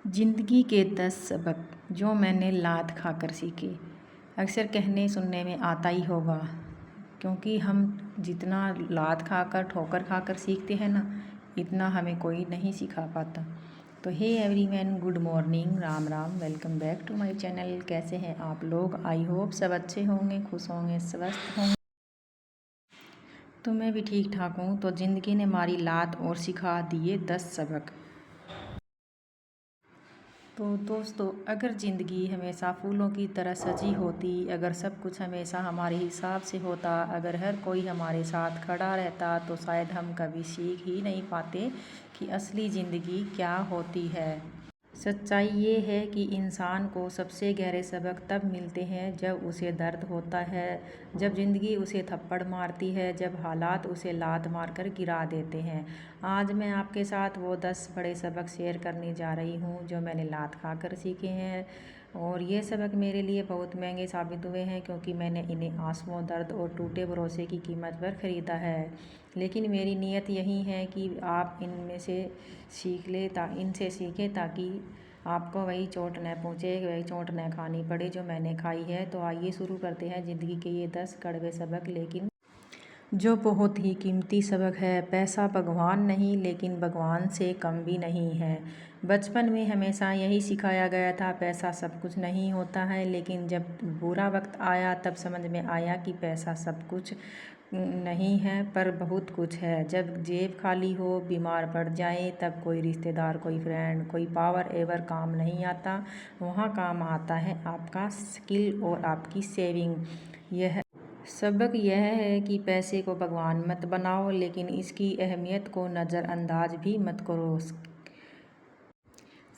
ज़िंदगी के 10 सबक जो मैंने लात खाकर सीखे। अक्सर कहने सुनने में आता ही होगा, क्योंकि हम जितना लात खाकर ठोकर खाकर सीखते हैं ना, इतना हमें कोई नहीं सिखा पाता। तो hey everyone, good morning, Ram Ram, welcome back to my channel. कैसे हैं आप लोग? आई होप सब अच्छे होंगे, खुश होंगे, स्वस्थ होंगे। तो मैं भी ठीक ठाक हूँ। तो ज़िंदगी ने मारी लात और सिखा दिए 10 सबक। तो दोस्तों, अगर ज़िंदगी हमेशा फूलों की तरह सजी होती, अगर सब कुछ हमेशा हमारे हिसाब से होता, अगर हर कोई हमारे साथ खड़ा रहता, तो शायद हम कभी सीख ही नहीं पाते कि असली ज़िंदगी क्या होती है। सच्चाई ये है कि इंसान को सबसे गहरे सबक तब मिलते हैं जब उसे दर्द होता है, जब ज़िंदगी उसे थप्पड़ मारती है, जब हालात उसे लात मारकर गिरा देते हैं। आज मैं आपके साथ वो 10 बड़े सबक शेयर करने जा रही हूँ जो मैंने लात खाकर सीखे हैं। और ये सबक मेरे लिए बहुत महंगे साबित हुए हैं, क्योंकि मैंने इन्हें आंसुओं, दर्द और टूटे भरोसे की कीमत पर ख़रीदा है। लेकिन मेरी नीयत यही है कि आप इनमें से इनसे सीखें, ताकि आपको वही चोट न पहुँचे, वही चोट न खानी पड़े जो मैंने खाई है। तो आइए शुरू करते हैं ज़िंदगी के ये 10 कड़वे सबक, लेकिन जो बहुत ही कीमती सबक है। पैसा भगवान नहीं, लेकिन भगवान से कम भी नहीं है। बचपन में हमेशा यही सिखाया गया था, पैसा सब कुछ नहीं होता है। लेकिन जब बुरा वक्त आया तब समझ में आया कि पैसा सब कुछ नहीं है, पर बहुत कुछ है। जब जेब खाली हो, बीमार पड़ जाए, तब कोई रिश्तेदार, कोई फ्रेंड, कोई पावर एवर काम नहीं आता। वहाँ काम आता है आपका स्किल और आपकी सेविंग। यह सबक यह है कि पैसे को भगवान मत बनाओ, लेकिन इसकी अहमियत को नज़रअंदाज भी मत करो।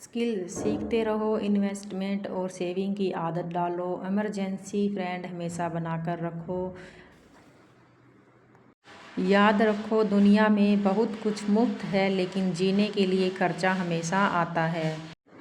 स्किल सीखते रहो, इन्वेस्टमेंट और सेविंग की आदत डालो, इमरजेंसी फ्रेंड हमेशा बनाकर रखो। याद रखो, दुनिया में बहुत कुछ मुफ्त है, लेकिन जीने के लिए खर्चा हमेशा आता है।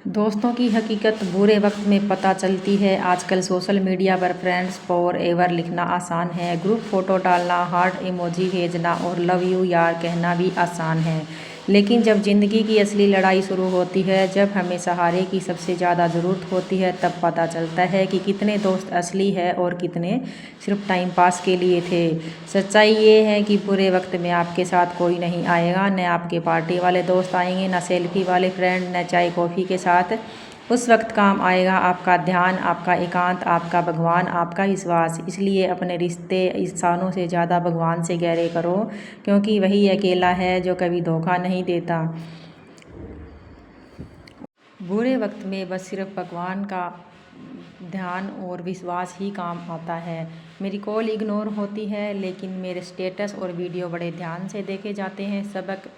दोस्तों की हकीकत बुरे वक्त में पता चलती है। आजकल सोशल मीडिया पर फ्रेंड्स फॉर एवर लिखना आसान है, ग्रुप फ़ोटो डालना, हार्ट इमोजी भेजना और लव यू यार कहना भी आसान है। लेकिन जब ज़िंदगी की असली लड़ाई शुरू होती है, जब हमें सहारे की सबसे ज़्यादा ज़रूरत होती है, तब पता चलता है कि कितने दोस्त असली है और कितने सिर्फ टाइम पास के लिए थे। सच्चाई ये है कि बुरे वक्त में आपके साथ कोई नहीं आएगा, न आपके पार्टी वाले दोस्त आएंगे, न सेल्फी वाले फ्रेंड, न चाय कॉफ़ी के साथ। उस वक्त काम आएगा आपका ध्यान, आपका एकांत, आपका भगवान, आपका विश्वास। इसलिए अपने रिश्ते इंसानों से ज़्यादा भगवान से गहरे करो, क्योंकि वही अकेला है जो कभी धोखा नहीं देता। बुरे वक्त में बस सिर्फ भगवान का ध्यान और विश्वास ही काम आता है। मेरी कॉल इग्नोर होती है, लेकिन मेरे स्टेटस और वीडियो बड़े ध्यान से देखे जाते हैं। सबक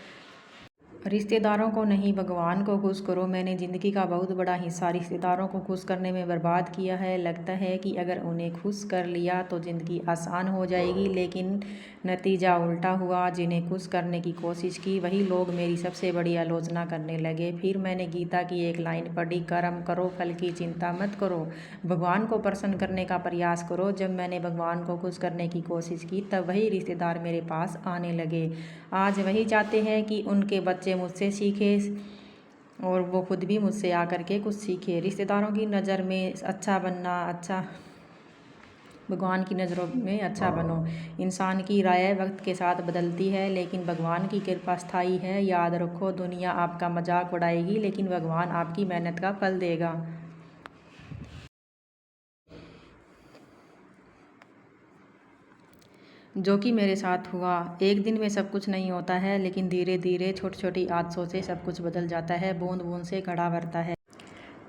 रिश्तेदारों को नहीं, भगवान को खुश करो। मैंने ज़िंदगी का बहुत बड़ा हिस्सा रिश्तेदारों को खुश करने में बर्बाद किया है। लगता है कि अगर उन्हें खुश कर लिया तो ज़िंदगी आसान हो जाएगी, लेकिन नतीजा उल्टा हुआ। जिन्हें खुश करने की कोशिश की, वही लोग मेरी सबसे बड़ी आलोचना करने लगे। फिर मैंने गीता की एक लाइन पढ़ी, कर्म करो, फल की चिंता मत करो, भगवान को प्रसन्न करने का प्रयास करो। जब मैंने भगवान को खुश करने की कोशिश की, तब वही रिश्तेदार मेरे पास आने लगे। आज वही चाहते हैं कि उनके बच्चे मुझसे सीखें और वो खुद भी मुझसे आकर के कुछ सीखे। रिश्तेदारों की नज़र में अच्छा बनना अच्छा, भगवान की नज़रों में अच्छा बनो। इंसान की राय वक्त के साथ बदलती है, लेकिन भगवान की कृपा स्थायी है। याद रखो, दुनिया आपका मजाक उड़ाएगी, लेकिन भगवान आपकी मेहनत का फल देगा। जो कि मेरे साथ हुआ। एक दिन में सब कुछ नहीं होता है, लेकिन धीरे धीरे छोटी छोटी आदतों से सब कुछ बदल जाता है। बूंद बूंद से घड़ा भरता है।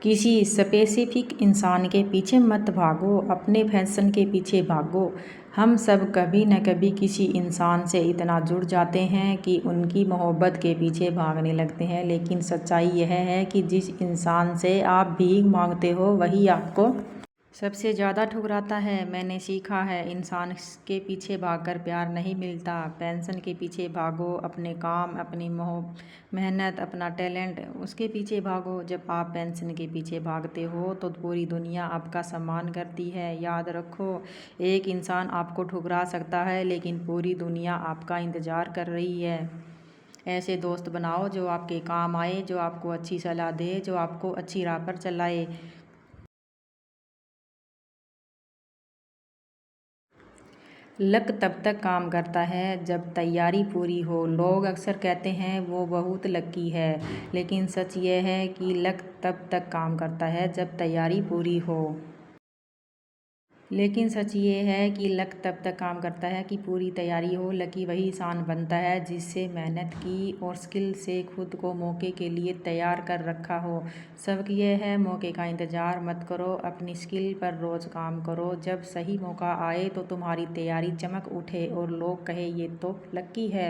किसी स्पेसिफिक इंसान के पीछे मत भागो, अपने फैशन के पीछे भागो। हम सब कभी न कभी किसी इंसान से इतना जुड़ जाते हैं कि उनकी मोहब्बत के पीछे भागने लगते हैं। लेकिन सच्चाई यह है कि जिस इंसान से आप भीख मांगते हो, वही आपको सबसे ज़्यादा ठुकराता है। मैंने सीखा है, इंसान के पीछे भागकर प्यार नहीं मिलता। पेंशन के पीछे भागो, अपने काम, अपनी मेहनत, अपना टैलेंट, उसके पीछे भागो। जब आप पेंशन के पीछे भागते हो तो पूरी दुनिया आपका सम्मान करती है। याद रखो, एक इंसान आपको ठुकरा सकता है, लेकिन पूरी दुनिया आपका इंतज़ार कर रही है। ऐसे दोस्त बनाओ जो आपके काम आए, जो आपको अच्छी सलाह दे, जो आपको अच्छी राह पर चलाए। लक तब तक काम करता है जब तैयारी पूरी हो। लोग अक्सर कहते हैं वो बहुत लकी है, लेकिन सच ये है कि लक तब तक काम करता है जब तैयारी पूरी हो। लेकिन सच ये है कि लक तब तक काम करता है कि पूरी तैयारी हो। लकी वही इंसान बनता है जिससे मेहनत की और स्किल से खुद को मौके के लिए तैयार कर रखा हो। सबक ये है, मौके का इंतज़ार मत करो, अपनी स्किल पर रोज़ काम करो। जब सही मौका आए तो तुम्हारी तैयारी चमक उठे और लोग कहे ये तो लकी है।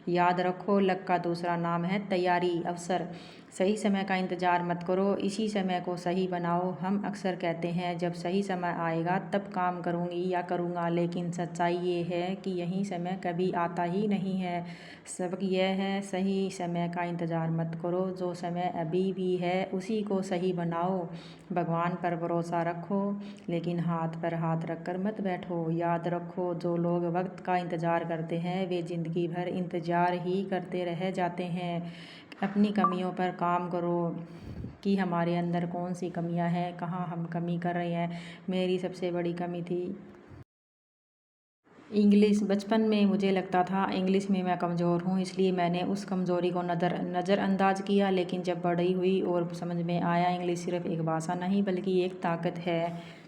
याद रखो, लक का दूसरा नाम है तैयारी, अवसर। सही समय का इंतज़ार मत करो, इसी समय को सही बनाओ। हम अक्सर कहते हैं जब सही समय आएगा तब काम करूँगी या करूँगा, लेकिन सच्चाई ये है कि यही समय कभी आता ही नहीं है। सबक यह है, सही समय का इंतज़ार मत करो, जो समय अभी भी है उसी को सही बनाओ। भगवान पर भरोसा रखो, लेकिन हाथ पर हाथ रखकर मत बैठो। याद रखो, जो लोग वक्त का इंतज़ार करते हैं वे ज़िंदगी भर इंतज़ार ही करते रह जाते हैं। अपनी कमियों पर काम करो कि हमारे अंदर कौन सी कमियां हैं, कहाँ हम कमी कर रहे हैं। मेरी सबसे बड़ी कमी थी इंग्लिश। बचपन में मुझे लगता था इंग्लिश में मैं कमज़ोर हूँ, इसलिए मैंने उस कमज़ोरी को नज़रअंदाज किया। लेकिन जब बड़ी हुई और समझ में आया इंग्लिश सिर्फ एक भाषा नहीं बल्कि एक ताकत है।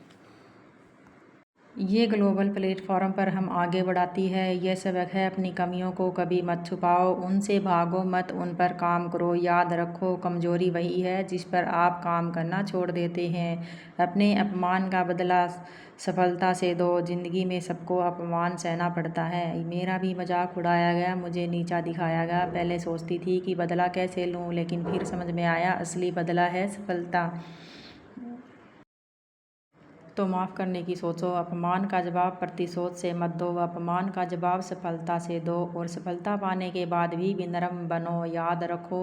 ये ग्लोबल प्लेटफॉर्म पर हम आगे बढ़ाती है। यह सबक है, अपनी कमियों को कभी मत छुपाओ, उनसे भागो मत, उन पर काम करो। याद रखो, कमज़ोरी वही है जिस पर आप काम करना छोड़ देते हैं। अपने अपमान का बदला सफलता से दो। ज़िंदगी में सबको अपमान सहना पड़ता है। मेरा भी मजाक उड़ाया गया, मुझे नीचा दिखाया गया। पहले सोचती थी कि बदला कैसे लूँ, लेकिन फिर समझ में आया असली बदला है सफलता। तो माफ़ करने की सोचो, अपमान का जवाब प्रतिशोध से मत दो, अपमान का जवाब सफलता से दो। और सफलता पाने के बाद भी विनम्र बनो। याद रखो,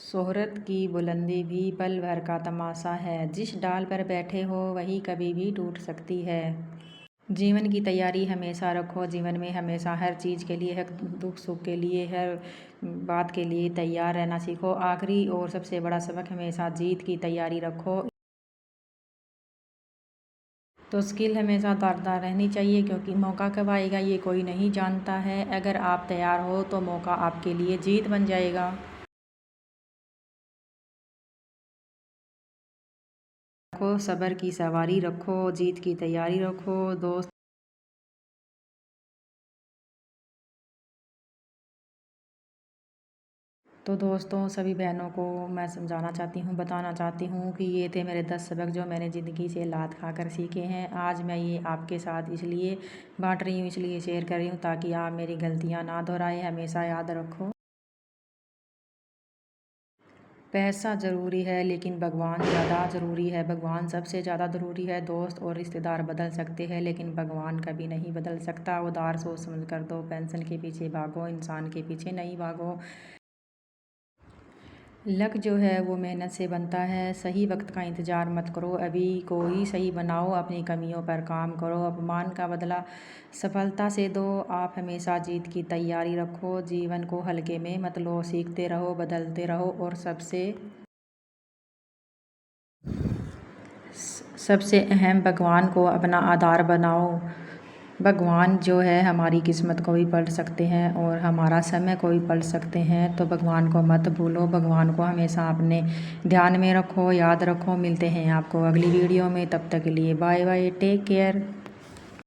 शोहरत की बुलंदी भी पल भर का तमाशा है। जिस डाल पर बैठे हो वही कभी भी टूट सकती है। जीवन की तैयारी हमेशा रखो, जीवन में हमेशा हर चीज़ के लिए, हर दुख सुख के लिए, हर बात के लिए तैयार रहना सीखो। आखिरी और सबसे बड़ा सबक, हमेशा जीत की तैयारी रखो। तो स्किल हमेशा तारदार रहनी चाहिए, क्योंकि मौका कब आएगा ये कोई नहीं जानता है। अगर आप तैयार हो तो मौका आपके लिए जीत बन जाएगा। रखो सब्र की सवारी, रखो जीत की तैयारी, रखो दोस्त। तो दोस्तों, सभी बहनों को मैं समझाना चाहती हूँ, बताना चाहती हूँ कि ये थे मेरे 10 सबक जो मैंने ज़िंदगी से लात खाकर सीखे हैं। आज मैं ये आपके साथ इसलिए बांट रही हूँ, इसलिए शेयर कर रही हूँ ताकि आप मेरी गलतियाँ ना दोहराएं। हमेशा याद रखो, पैसा ज़रूरी है लेकिन भगवान ज़्यादा ज़रूरी है। भगवान सबसे ज़्यादा ज़रूरी है। दोस्त और रिश्तेदार बदल सकते हैं लेकिन भगवान कभी नहीं बदल सकता। उदार सोच समझ कर दो, पेंशन के पीछे भागो, इंसान के पीछे नहीं भागो। लक जो है वो मेहनत से बनता है। सही वक्त का इंतज़ार मत करो, अभी को ही सही बनाओ। अपनी कमियों पर काम करो, अपमान का बदला सफलता से दो। आप हमेशा जीत की तैयारी रखो, जीवन को हल्के में मत लो, सीखते रहो, बदलते रहो और सबसे अहम, भगवान को अपना आधार बनाओ। भगवान जो है हमारी किस्मत को भी पलट सकते हैं और हमारा समय को भी पलट सकते हैं। तो भगवान को मत भूलो, भगवान को हमेशा अपने ध्यान में रखो, याद रखो। मिलते हैं आपको अगली वीडियो में, तब तक के लिए बाय बाय, टेक केयर।